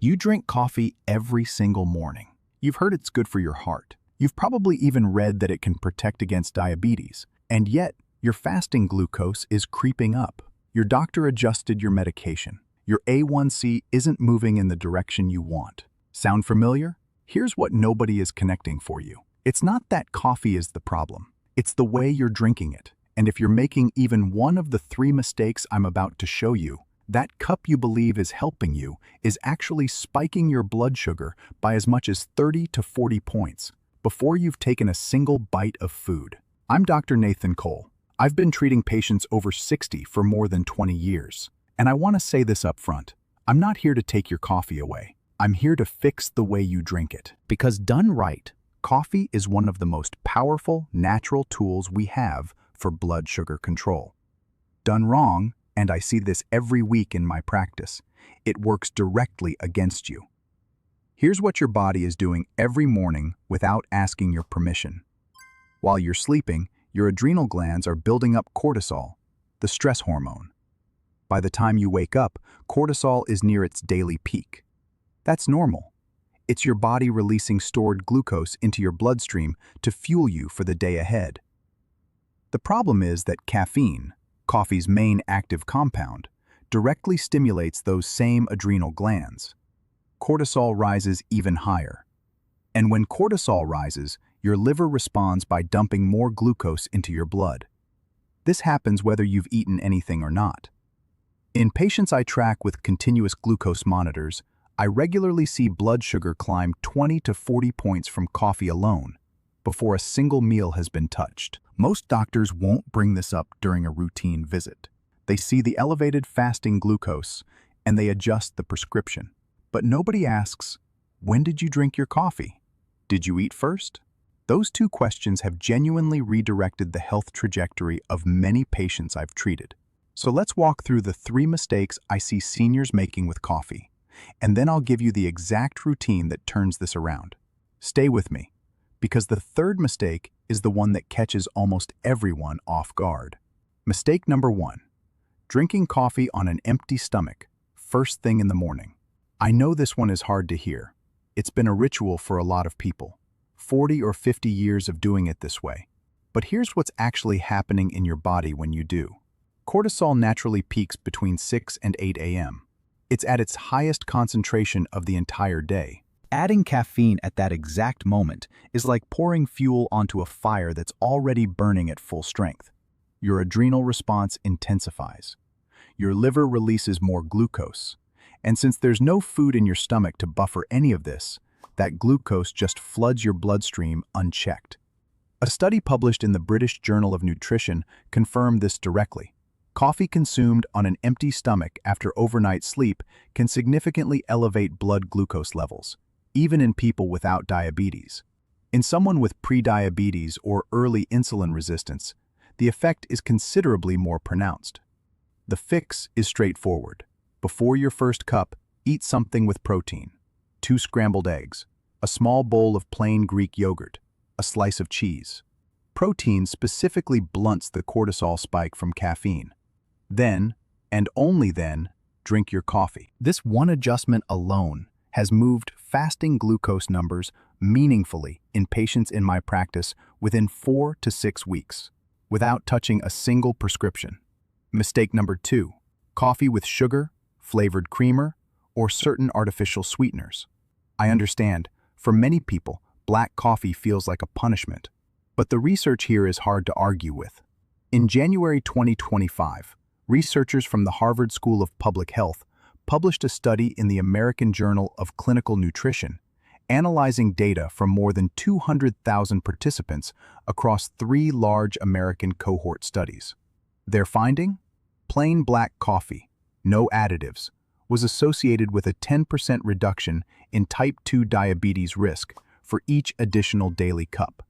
You drink coffee every single morning. You've heard it's good for your heart. You've probably even read that it can protect against diabetes. And yet, your fasting glucose is creeping up. Your doctor adjusted your medication. Your A1C isn't moving in the direction you want. Sound familiar? Here's what nobody is connecting for you. It's not that coffee is the problem. It's the way you're drinking it. And if you're making even one of the 3 mistakes I'm about to show you, that cup you believe is helping you is actually spiking your blood sugar by as much as 30 to 40 points before you've taken a single bite of food. I'm Dr. Nathan Cole. I've been treating patients over 60 for more than 20 years. And I want to say this up front. I'm not here to take your coffee away. I'm here to fix the way you drink it. Because done right, coffee is one of the most powerful natural tools we have for blood sugar control. Done wrong, and I see this every week in my practice, it works directly against you. Here's what your body is doing every morning without asking your permission. While you're sleeping, your adrenal glands are building up cortisol, the stress hormone. By the time you wake up, cortisol is near its daily peak. That's normal. It's your body releasing stored glucose into your bloodstream to fuel you for the day ahead. The problem is that caffeine, coffee's main active compound, directly stimulates those same adrenal glands. Cortisol rises even higher. And when cortisol rises, your liver responds by dumping more glucose into your blood. This happens whether you've eaten anything or not. In patients I track with continuous glucose monitors, I regularly see blood sugar climb 20 to 40 points from coffee alone before a single meal has been touched. Most doctors won't bring this up during a routine visit. They see the elevated fasting glucose and they adjust the prescription. But nobody asks, when did you drink your coffee? Did you eat first? Those 2 questions have genuinely redirected the health trajectory of many patients I've treated. So let's walk through the 3 mistakes I see seniors making with coffee, and then I'll give you the exact routine that turns this around. Stay with me, because the 3rd mistake is the one that catches almost everyone off guard. Mistake number 1, drinking coffee on an empty stomach, first thing in the morning. I know this one is hard to hear. It's been a ritual for a lot of people, 40 or 50 years of doing it this way. But here's what's actually happening in your body when you do. Cortisol naturally peaks between 6 and 8 a.m. It's at its highest concentration of the entire day. Adding caffeine at that exact moment is like pouring fuel onto a fire that's already burning at full strength. Your adrenal response intensifies. Your liver releases more glucose. And since there's no food in your stomach to buffer any of this, that glucose just floods your bloodstream unchecked. A study published in the British Journal of Nutrition confirmed this directly. Coffee consumed on an empty stomach after overnight sleep can significantly elevate blood glucose levels, even in people without diabetes. In someone with prediabetes or early insulin resistance, the effect is considerably more pronounced. The fix is straightforward. Before your first cup, eat something with protein. 2 scrambled eggs, a small bowl of plain Greek yogurt, a slice of cheese. Protein specifically blunts the cortisol spike from caffeine. Then, and only then, drink your coffee. This one adjustment alone has moved fasting glucose numbers meaningfully in patients in my practice within 4 to 6 weeks, without touching a single prescription. Mistake number 2, coffee with sugar, flavored creamer, or certain artificial sweeteners. I understand, for many people, black coffee feels like a punishment, but the research here is hard to argue with. In January 2025, researchers from the Harvard School of Public Health published a study in the American Journal of Clinical Nutrition, analyzing data from more than 200,000 participants across 3 large American cohort studies. Their finding? Plain black coffee, no additives, was associated with a 10% reduction in type 2 diabetes risk for each additional daily cup.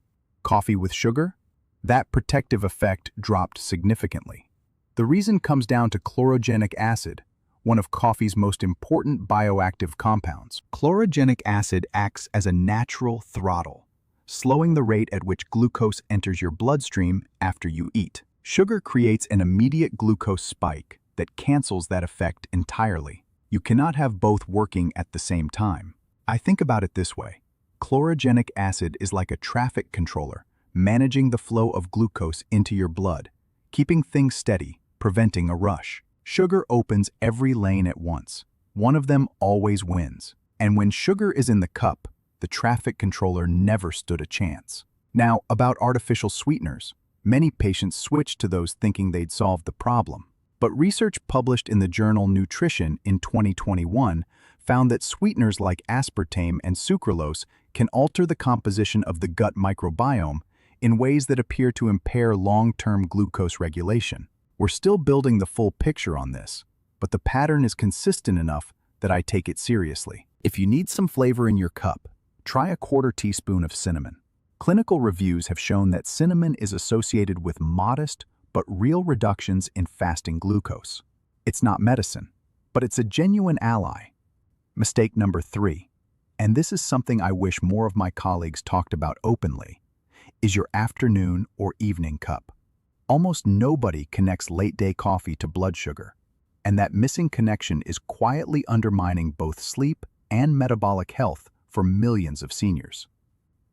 Coffee with sugar? That protective effect dropped significantly. The reason comes down to chlorogenic acid, one of coffee's most important bioactive compounds. Chlorogenic acid acts as a natural throttle, slowing the rate at which glucose enters your bloodstream after you eat. Sugar creates an immediate glucose spike that cancels that effect entirely. You cannot have both working at the same time. I think about it this way. Chlorogenic acid is like a traffic controller, managing the flow of glucose into your blood, keeping things steady, preventing a rush. Sugar opens every lane at once. One of them always wins. And when sugar is in the cup, the traffic controller never stood a chance. Now, about artificial sweeteners. Many patients switched to those thinking they'd solved the problem. But research published in the journal Nutrition in 2021 found that sweeteners like aspartame and sucralose can alter the composition of the gut microbiome in ways that appear to impair long-term glucose regulation. We're still building the full picture on this, but the pattern is consistent enough that I take it seriously. If you need some flavor in your cup, try a 1/4 teaspoon of cinnamon. Clinical reviews have shown that cinnamon is associated with modest but real reductions in fasting glucose. It's not medicine, but it's a genuine ally. Mistake number 3, and this is something I wish more of my colleagues talked about openly, is your afternoon or evening cup. Almost nobody connects late-day coffee to blood sugar, and that missing connection is quietly undermining both sleep and metabolic health for millions of seniors.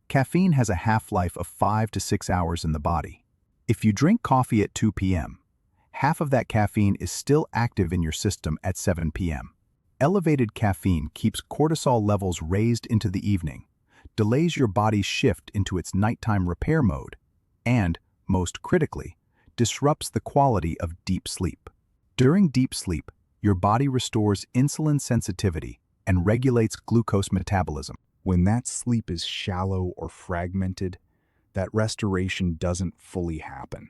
Caffeine has a half-life of 5 to 6 hours in the body. If you drink coffee at 2 p.m., half of that caffeine is still active in your system at 7 p.m. Elevated caffeine keeps cortisol levels raised into the evening, delays your body's shift into its nighttime repair mode, and, most critically, disrupts the quality of deep sleep. During deep sleep, your body restores insulin sensitivity and regulates glucose metabolism. When that sleep is shallow or fragmented, that restoration doesn't fully happen.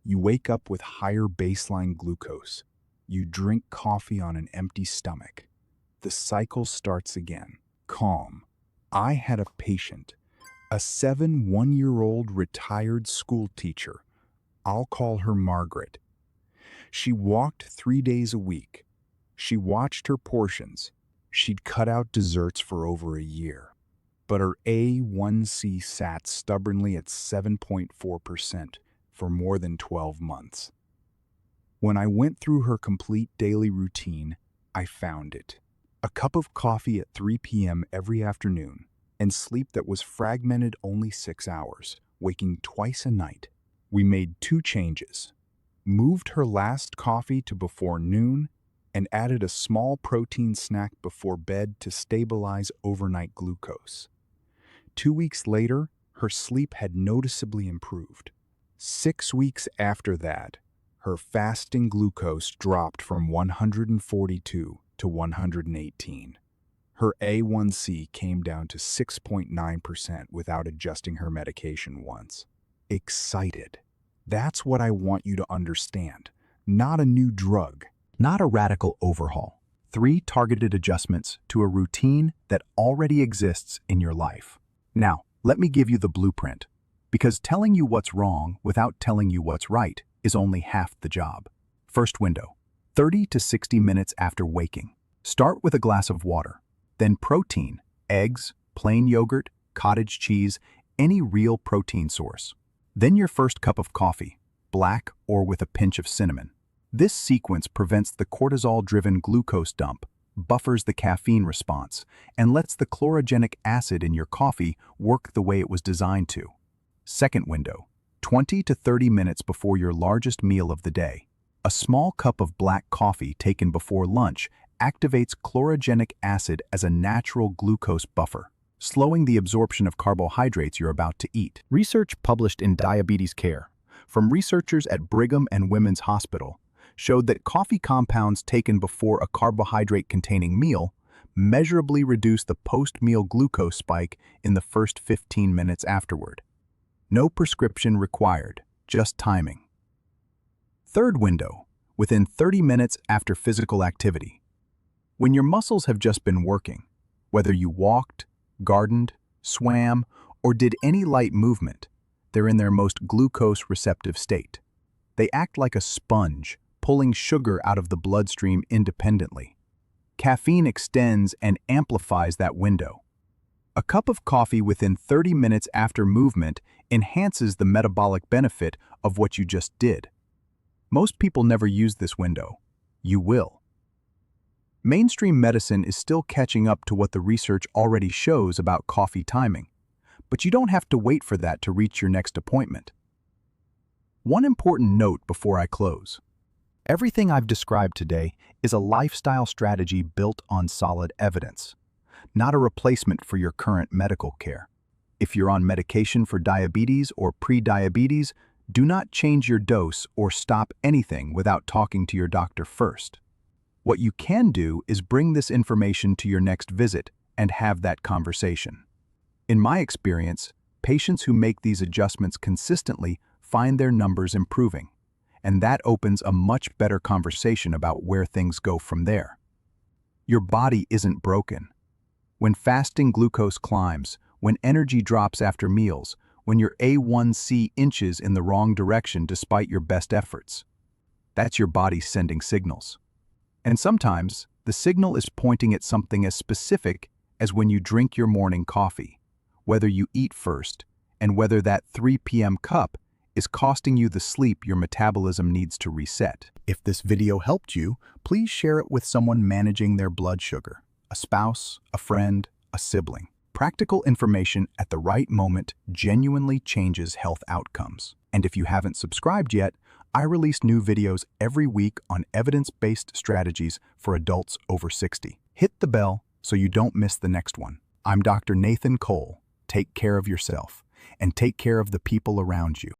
You wake up with higher baseline glucose. You drink coffee on an empty stomach. The cycle starts again. Calm. I had a patient, a 1-year-old retired school teacher. I'll call her Margaret. She walked 3 days a week. She watched her portions. She'd cut out desserts for over a year. But her A1C sat stubbornly at 7.4% for more than 12 months. When I went through her complete daily routine, I found it. A cup of coffee at 3 p.m. every afternoon, and sleep that was fragmented only 6 hours, waking twice a night. We made 2 changes. Moved her last coffee to before noon, and added a small protein snack before bed to stabilize overnight glucose. 2 weeks later, her sleep had noticeably improved. 6 weeks after that, her fasting glucose dropped from 142 to 118. Her A1C came down to 6.9% without adjusting her medication once. Excited. That's what I want you to understand. Not a new drug. Not a radical overhaul. 3 targeted adjustments to a routine that already exists in your life. Now, let me give you the blueprint, because telling you what's wrong without telling you what's right is only half the job. First window, 30 to 60 minutes after waking. Start with a glass of water, then protein, eggs, plain yogurt, cottage cheese, any real protein source. Then your first cup of coffee, black or with a pinch of cinnamon. This sequence prevents the cortisol-driven glucose dump, buffers the caffeine response, and lets the chlorogenic acid in your coffee work the way it was designed to. Second window, 20 to 30 minutes before your largest meal of the day. A small cup of black coffee taken before lunch activates chlorogenic acid as a natural glucose buffer, slowing the absorption of carbohydrates you're about to eat. Research published in Diabetes Care from researchers at Brigham and Women's Hospital showed that coffee compounds taken before a carbohydrate-containing meal measurably reduce the post-meal glucose spike in the first 15 minutes afterward. No prescription required, just timing. Third window, within 30 minutes after physical activity. When your muscles have just been working, whether you walked, gardened, swam, or did any light movement, they're in their most glucose-receptive state. They act like a sponge, pulling sugar out of the bloodstream independently. Caffeine extends and amplifies that window. A cup of coffee within 30 minutes after movement enhances the metabolic benefit of what you just did. Most people never use this window. You will. Mainstream medicine is still catching up to what the research already shows about coffee timing, but you don't have to wait for that to reach your next appointment. One important note before I close. Everything I've described today is a lifestyle strategy built on solid evidence, not a replacement for your current medical care. If you're on medication for diabetes or pre-diabetes, do not change your dose or stop anything without talking to your doctor first. What you can do is bring this information to your next visit and have that conversation. In my experience, patients who make these adjustments consistently find their numbers improving, and that opens a much better conversation about where things go from there. Your body isn't broken. When fasting glucose climbs, when energy drops after meals, when your A1C inches in the wrong direction despite your best efforts, that's your body sending signals. And sometimes, the signal is pointing at something as specific as when you drink your morning coffee, whether you eat first, and whether that 3 p.m. cup is costing you the sleep your metabolism needs to reset. If this video helped you, please share it with someone managing their blood sugar, a spouse, a friend, a sibling. Practical information at the right moment genuinely changes health outcomes. And if you haven't subscribed yet, I release new videos every week on evidence-based strategies for adults over 60. Hit the bell so you don't miss the next one. I'm Dr. Nathan Cole. Take care of yourself and take care of the people around you.